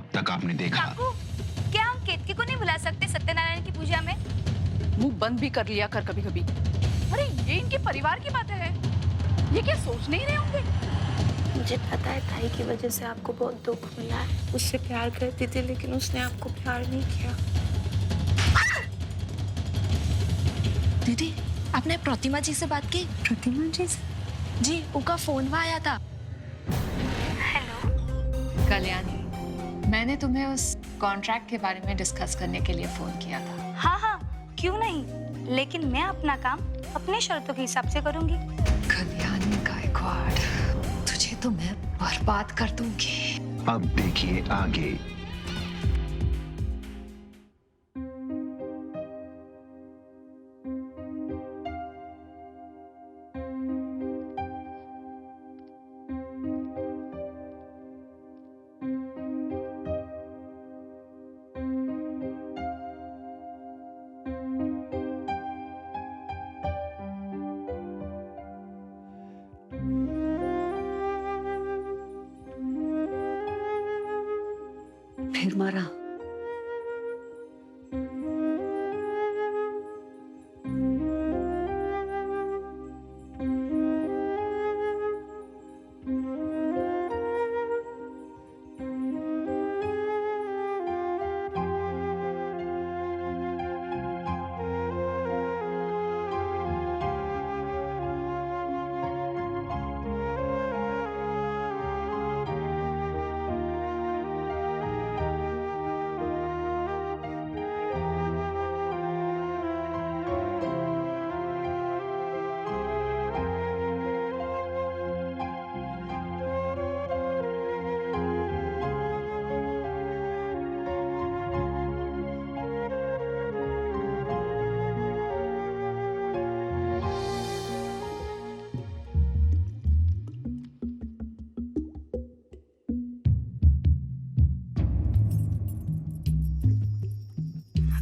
अब तक आपने देखा। काकू, क्या हम केतकी को नहीं बुला सकते सत्यनारायण की पूजा में? मुंह बंद भी कर लिया कर कभी कभी। अरे ये इनके परिवार की बातें हैं, ये क्या सोच नहीं रहे होंगे? मुझे पता है ताई की वजह से आपको बहुत दुख मिला है। उससे प्यार करती थी लेकिन उसने आपको प्यार नहीं किया। दीदी, आपने प्रतिमा जी से बात की? प्रतिमा जी से? जी, उनका फोन आया था। कल्याणी, मैंने तुम्हें उस कॉन्ट्रैक्ट के बारे में डिस्कस करने के लिए फोन किया था। हाँ हाँ, क्यों नहीं, लेकिन मैं अपना काम अपने शर्तों के हिसाब से करूंगी। कल्याणी गायकवाड़, तुझे तो मैं बर्बाद कर दूंगी। अब देखिए आगे। फिर मरा।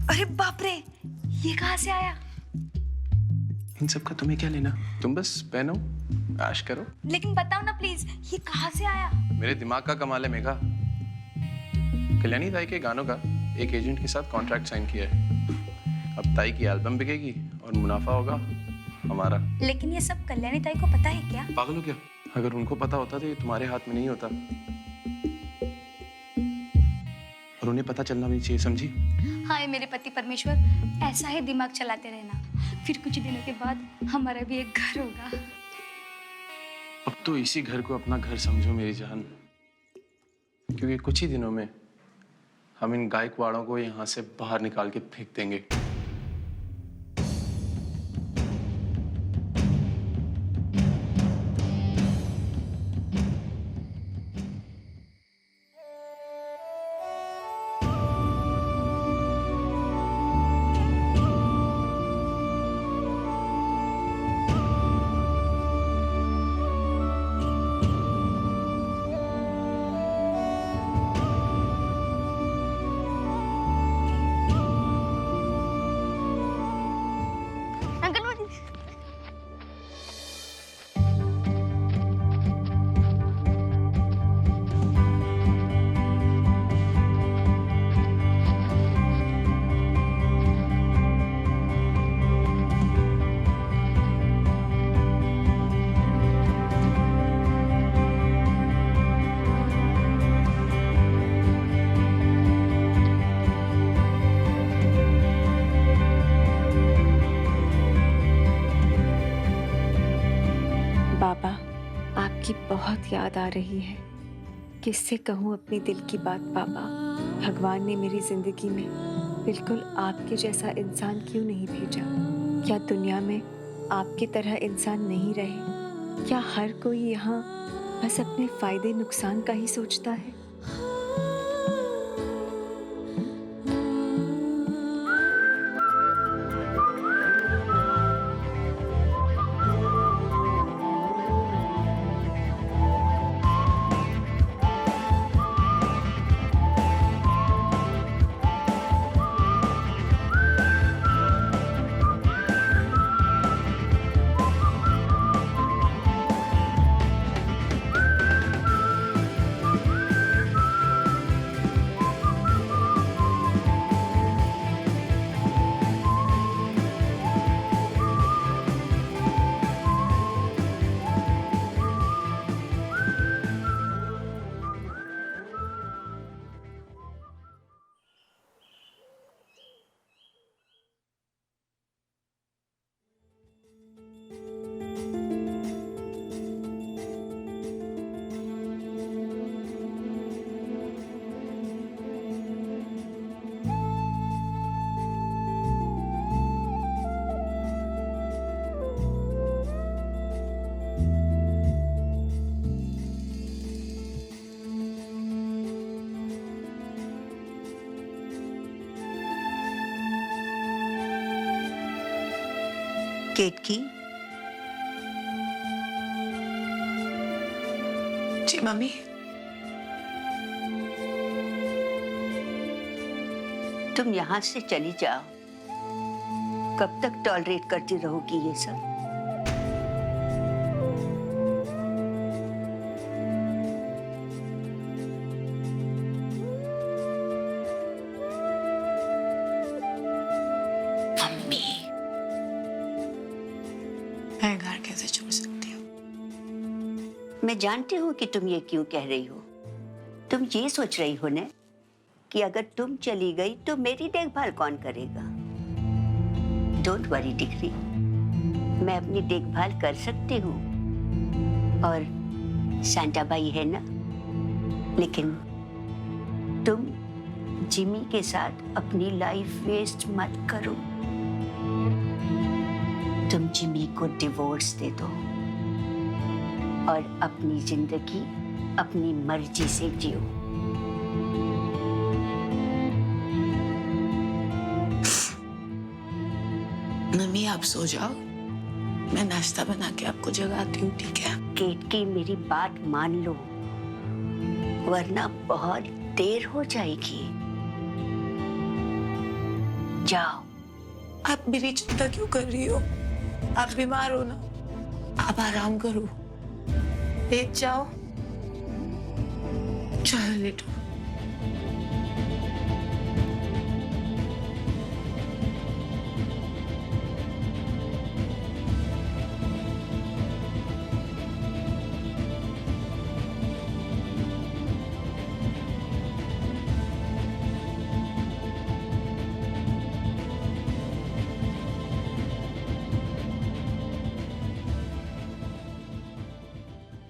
अरे बाप रे, ये कहाँ से आया? इन सब का तुम्हें क्या लेना? तुम बस पहनो, ऐश करो। लेकिन बताओ ना प्लीज, ये कहाँ से आया? मेरे दिमाग का कमाल है मेघा। कल्याणी ताई के गानों का एक एजेंट के साथ कॉन्ट्रैक्ट साइन किया है। अब ताई की एल्बम बिकेगी और मुनाफा होगा हमारा। लेकिन ये सब कल्याणी ताई को पता है क्या? पागल हो क्या? अगर उनको पता होता तो ये तुम्हारे हाथ में नहीं होता। और उन्हें पता चलना भी चाहिए, समझी? हाय मेरे पति परमेश्वर, ऐसा ही दिमाग चलाते रहना, फिर कुछ दिनों के बाद हमारा भी एक घर होगा। अब तो इसी घर को अपना घर समझो मेरी जान, क्योंकि कुछ ही दिनों में हम इन गायकवाड़ों को यहाँ से बाहर निकाल के फेंक देंगे। बाबा, आपकी बहुत याद आ रही है। किससे कहूँ अपनी दिल की बात बाबा। भगवान ने मेरी जिंदगी में बिल्कुल आपके जैसा इंसान क्यों नहीं भेजा? क्या दुनिया में आपकी तरह इंसान नहीं रहे? क्या हर कोई यहाँ बस अपने फायदे नुकसान का ही सोचता है? केतकी, जी मम्मी। तुम यहाँ से चली जाओ। कब तक टॉलरेट करती रहोगी ये सब? मम्मी, मैं घर कैसे छोड़ सकती हूँ? मैं जानती हूँ कि तुम ये क्यों कह रही हो। तुम ये सोच रही हो ना कि अगर तुम चली गई तो मेरी देखभाल कौन करेगा। डोंट वरी टिकरी, मैं अपनी देखभाल कर सकती हूँ। और सांता बाई है ना। लेकिन तुम जिमी के साथ अपनी लाइफ वेस्ट मत करो। तुम जिमी को डिवोर्स दे दो और अपनी जिंदगी अपनी मर्जी से जियो। मम्मी आप सो जाओ, मैं नाश्ता बना के आपको जगाती हूँ, ठीक है? केतकी, मेरी बात मान लो, वरना बहुत देर हो जाएगी। जाओ। आप मेरी चिंता क्यों कर रही हो? आप बीमार हो ना, आप आराम करो, लेट जाओ। चलो लेटो।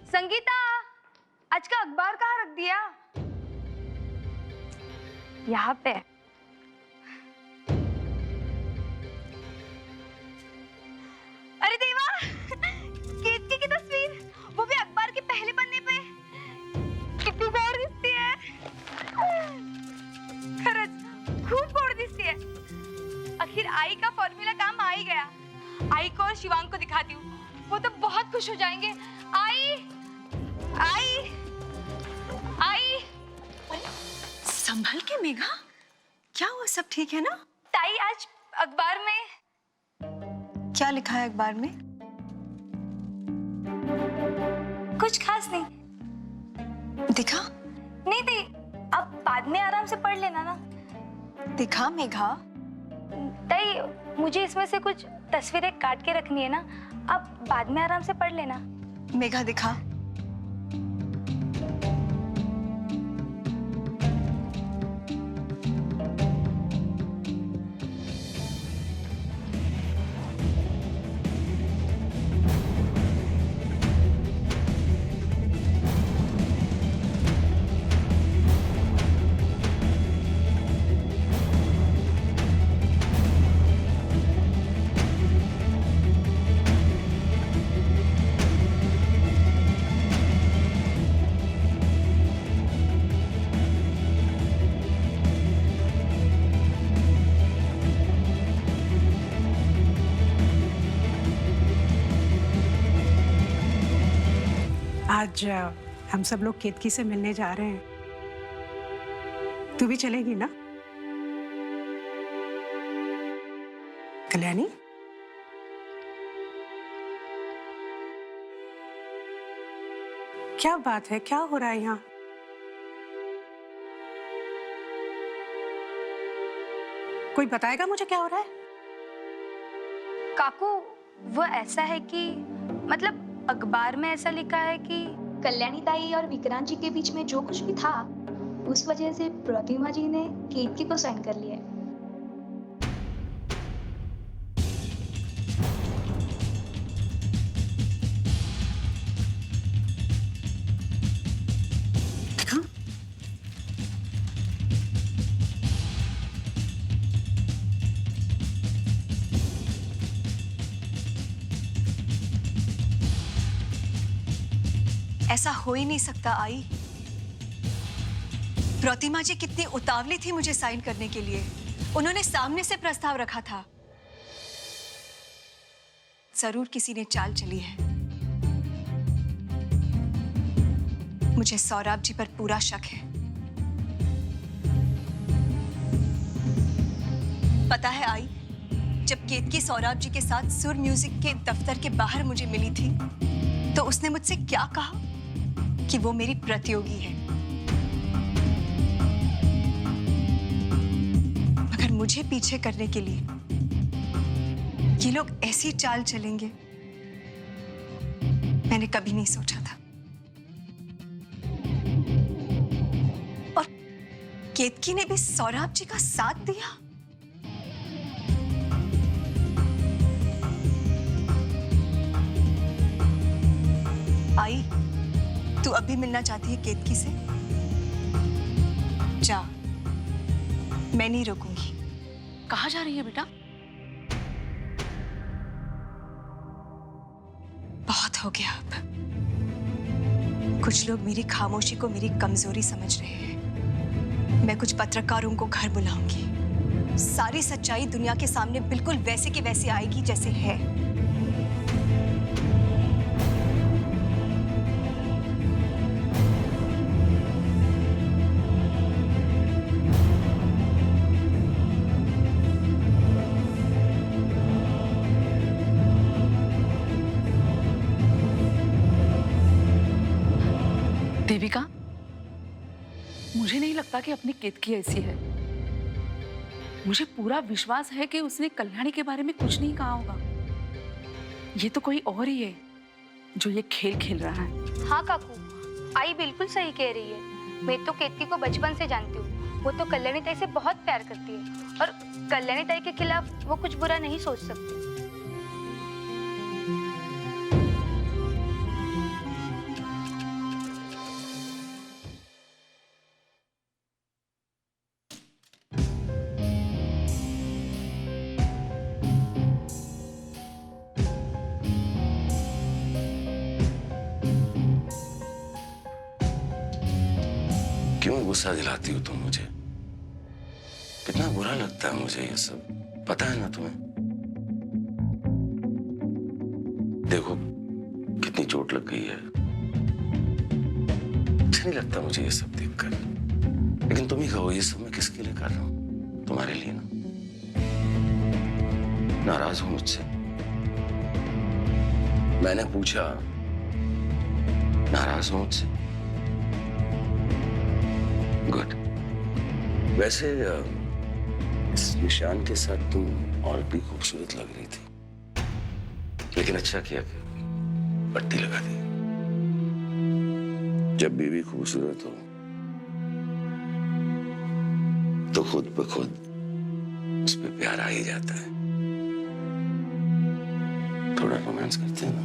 संगीता, आज का अखबार कहाँ रख दिया? यहाँ पे। अरे देवा, केतकी की तस्वीर, वो भी अखबार के पहले पन्ने पे। कितनी गोर दिखती है। खरच खूब गोर दिखती है। आखिर आई का फॉर्मूला काम आ ही गया। आई को और शिवांग को दिखाती हूँ, वो तो बहुत खुश हो जाएंगे। आई, आई, आई। संभल के मेघा, क्या हुआ? सब ठीक है ना? ताई, आज अखबार में क्या लिखा है अखबार में? कुछ खास नहीं। दिखा? नहीं दी, अब बाद में आराम से पढ़ लेना ना। दिखा मेघा? ताई, मुझे इसमें से कुछ तस्वीरें काट के रखनी है ना, अब बाद में आराम से पढ़ लेना। मेघा दिखा। आज हम सब लोग केतकी से मिलने जा रहे हैं। तू भी चलेगी ना कल्याणी? क्या बात है, क्या हो रहा है यहाँ? कोई बताएगा मुझे क्या हो रहा है? काकू, वो ऐसा है कि मतलब अखबार में ऐसा लिखा है कि कल्याणी ताई और विक्रांत जी के बीच में जो कुछ भी था, उस वजह से प्रतिमा जी ने केतकी को साइन कर लिया है। ऐसा हो ही नहीं सकता आई। प्रतिमा जी कितनी उतावली थी मुझे साइन करने के लिए। उन्होंने सामने से प्रस्ताव रखा था। जरूर किसी ने चाल चली है। मुझे सौरभ जी पर पूरा शक है। पता है आई, जब केतकी सौरभ जी के साथ सुर म्यूजिक के दफ्तर के बाहर मुझे मिली थी तो उसने मुझसे क्या कहा कि वो मेरी प्रतियोगी है। मगर मुझे पीछे करने के लिए ये लोग ऐसी चाल चलेंगे मैंने कभी नहीं सोचा था। और केतकी ने भी सौरभ जी का साथ दिया। आई, तू अभी मिलना चाहती है केतकी से? जा, मैं नहीं रोकूंगी। कहाँ जा रही है बेटा? बहुत हो गया अब। कुछ लोग मेरी खामोशी को मेरी कमजोरी समझ रहे हैं। मैं कुछ पत्रकारों को घर बुलाऊंगी। सारी सच्चाई दुनिया के सामने बिल्कुल वैसे की वैसे आएगी जैसे है। देविका, मुझे नहीं लगता कि अपनी केतकी ऐसी है। मुझे पूरा विश्वास है कि उसने कल्याणी के बारे में कुछ नहीं कहा होगा। ये तो कोई और ही है जो ये खेल खेल रहा है। हाँ काकू, आई बिल्कुल सही कह रही है। मैं तो केतकी को बचपन से जानती हूँ। वो तो कल्याणी ताई से बहुत प्यार करती है और कल्याणी ताई के खिलाफ वो कुछ बुरा नहीं सोच सकती। क्यों गुस्सा दिलाती हो तुम मुझे? कितना बुरा लगता है मुझे ये सब, पता है ना तुम्हें? देखो कितनी चोट लग गई है। अच्छा नहीं लगता मुझे ये सब देखकर। लेकिन तुम ही कहो, ये सब मैं किसके लिए कर रहा हूं? तुम्हारे लिए ना। नाराज हो मुझसे? मैंने पूछा, नाराज हो मुझसे? गुड। वैसे इस निशान के साथ तुम और भी खूबसूरत लग रही थी, लेकिन अच्छा किया कि पट्टी लगा दी। जब बीवी खूबसूरत हो तो खुद ब खुद उस पे प्यार आ ही जाता है। थोड़ा रोमांस करते हैं ना।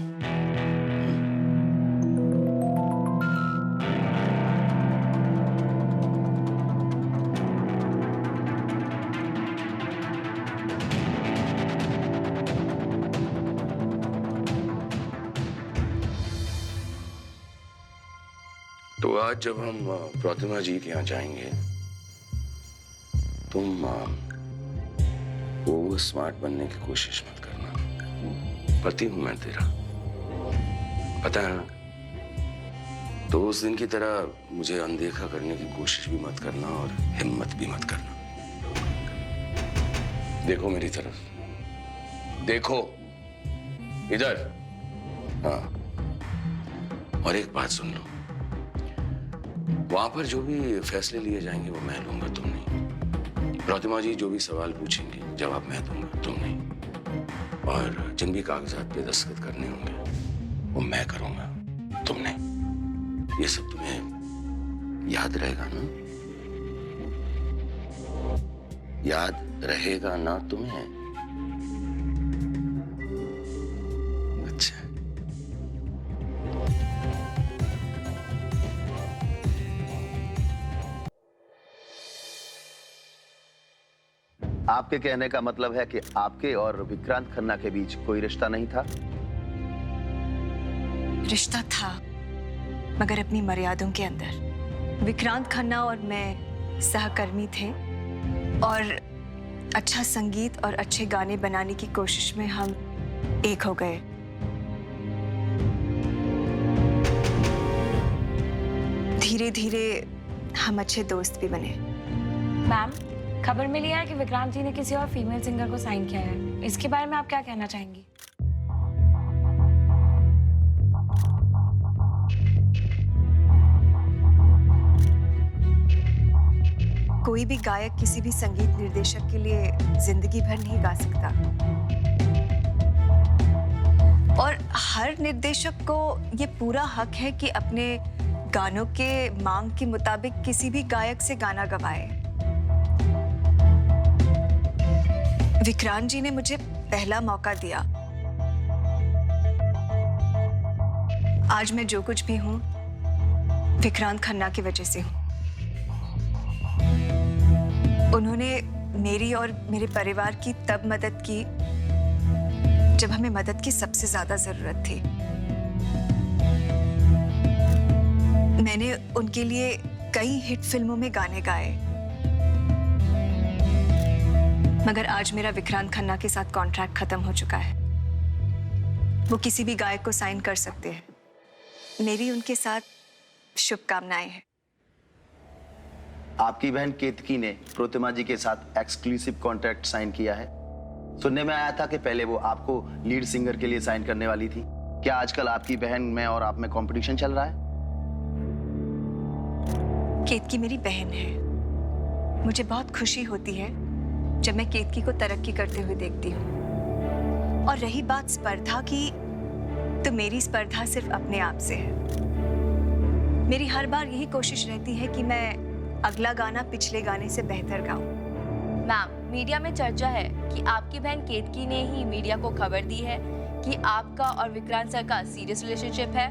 तो आज जब हम प्रतिमा जी के यहाँ जाएंगे, तुम वो स्मार्ट बनने की कोशिश मत करना। पति हूं मैं तेरा, पता है ना? तो उस दिन की तरह मुझे अनदेखा करने की कोशिश भी मत करना और हिम्मत भी मत करना। देखो मेरी तरफ, देखो इधर। हाँ, और एक बात सुन लो, वहां पर जो भी फैसले लिए जाएंगे वो मैं लूंगा, तुम नहीं। प्रतिमा जी जो भी सवाल पूछेंगे जवाब मैं दूंगा, तुम नहीं। और जिन भी कागजात पे दस्तखत करने होंगे वो मैं करूंगा, तुम नहीं। ये सब तुम्हें याद रहेगा ना? याद रहेगा ना तुम्हें? अच्छा। आपके कहने का मतलब है कि आपके और विक्रांत खन्ना के बीच कोई रिश्ता नहीं था? रिश्ता था, मगर अपनी मर्यादों के अंदर। विक्रांत खन्ना और मैं सहकर्मी थे और अच्छा संगीत और अच्छे गाने बनाने की कोशिश में हम एक हो गए। धीरे धीरे हम अच्छे दोस्त भी बने। मैम, खबर मिली है कि विक्रांत जी ने किसी और फीमेल सिंगर को साइन किया है। इसके बारे में आप क्या कहना चाहेंगी? कोई भी गायक किसी भी संगीत निर्देशक के लिए जिंदगी भर नहीं गा सकता, और हर निर्देशक को ये पूरा हक है कि अपने गानों के मांग के मुताबिक किसी भी गायक से गाना गवाए। विक्रांत जी ने मुझे पहला मौका दिया। आज मैं जो कुछ भी हूं, विक्रांत खन्ना की वजह से हूं। उन्होंने मेरी और मेरे परिवार की तब मदद की जब हमें मदद की सबसे ज्यादा जरूरत थी। मैंने उनके लिए कई हिट फिल्मों में गाने गाए, मगर आज मेरा विक्रांत खन्ना के साथ कॉन्ट्रैक्ट खत्म हो चुका है। वो किसी भी गायक को साइन कर सकते हैं। मेरी उनके साथ शुभकामनाएं हैं। आपकी बहन केतकी ने प्रतिमा जी के साथ एक्सक्लूसिव कॉन्ट्रैक्ट साइन किया है। सुनने में आया था कि पहले वो आपको लीड सिंगर के लिए साइन करने वाली थी। क्या आजकल आपकी बहन में और आप में कंपटीशन चल रहा है? केतकी मेरी बहन है। मुझे बहुत खुशी होती है जब मैं केतकी को तरक्की करते हुए देखती हूँ। और रही बात स्पर्धा की, तो मेरी स्पर्धा सिर्फ अपने आप से है। मेरी हर बार यही कोशिश रहती है कि मैं अगला गाना पिछले गाने से बेहतर गाऊं। मैम, मीडिया में चर्चा है कि आपकी बहन केतकी ने ही मीडिया को खबर दी है कि आपका और विक्रांत सर का सीरियस रिलेशनशिप है।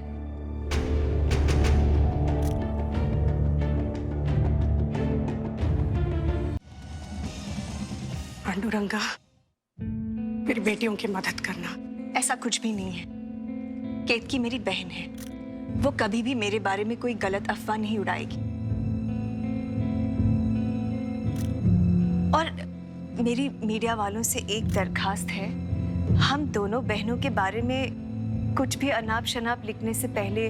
पांडुरंगा, मेरी बेटियों की मदद करना। ऐसा कुछ भी नहीं है। केतकी मेरी बहन है। वो कभी भी मेरे बारे में कोई गलत अफवाह नहीं उड़ाएगी। और मेरी मीडिया वालों से एक दरखास्त है, हम दोनों बहनों के बारे में कुछ भी अनाप शनाप लिखने से पहले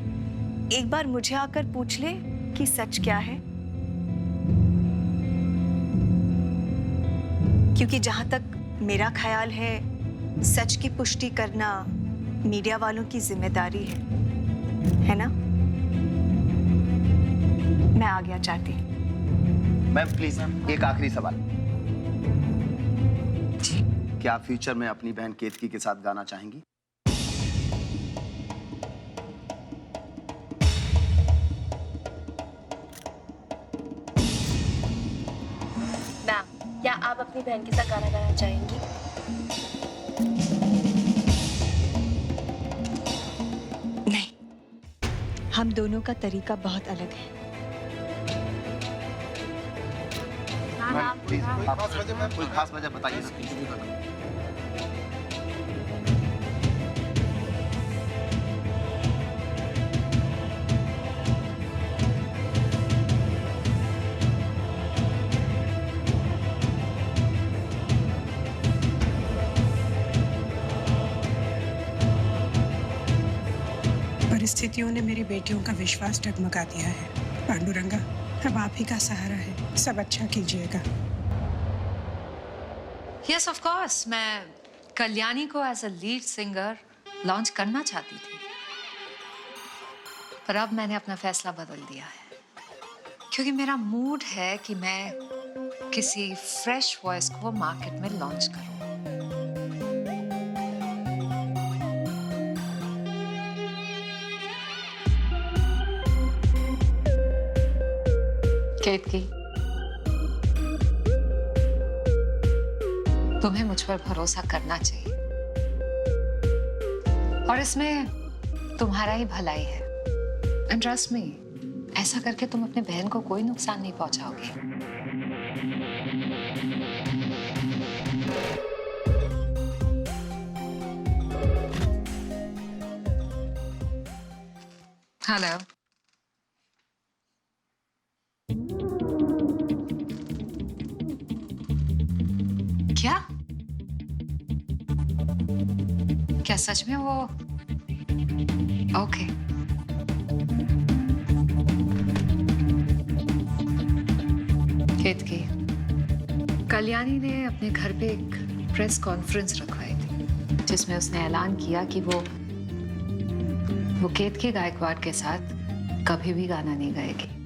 एक बार मुझे आकर पूछ ले कि सच क्या है। क्योंकि जहां तक मेरा ख्याल है, सच की पुष्टि करना मीडिया वालों की जिम्मेदारी है ना? मैं आज्ञा चाहती हूं। मैम प्लीज, एक आखिरी सवाल। क्या आप फ्यूचर में अपनी बहन केतकी के साथ गाना चाहेंगी? मैम, क्या आप अपनी बहन के साथ गाना गाना चाहेंगी? नहीं, हम दोनों का तरीका बहुत अलग है। मैम प्लीज, आप कोई खास वजह बताइए ना। परिस्थितियों ने मेरी बेटियों का विश्वास डगमगा दिया है। पांडुरंगा, अब आप ही का सहारा है। सब अच्छा कीजिएगा। यस ऑफ कोर्स, मैं कल्याणी को as a lead singer launch करना चाहती थी, पर अब मैंने अपना फैसला बदल दिया है, क्योंकि मेरा मूड है कि मैं किसी फ्रेश वॉइस को मार्केट में लॉन्च करूं। केतकी, तुम्हें मुझ पर भरोसा करना चाहिए, और इसमें तुम्हारा ही भलाई है। एंड ट्रस्ट मी, ऐसा करके तुम अपने बहन को कोई नुकसान नहीं पहुंचाओगे। हेलो, क्या? क्या सच में वो? ओके। केतकी, कल्याणी ने अपने घर पे एक प्रेस कॉन्फ्रेंस रखवाई थी जिसमें उसने ऐलान किया कि वो केतकी गायकवाड़ के साथ कभी भी गाना नहीं गाएगी।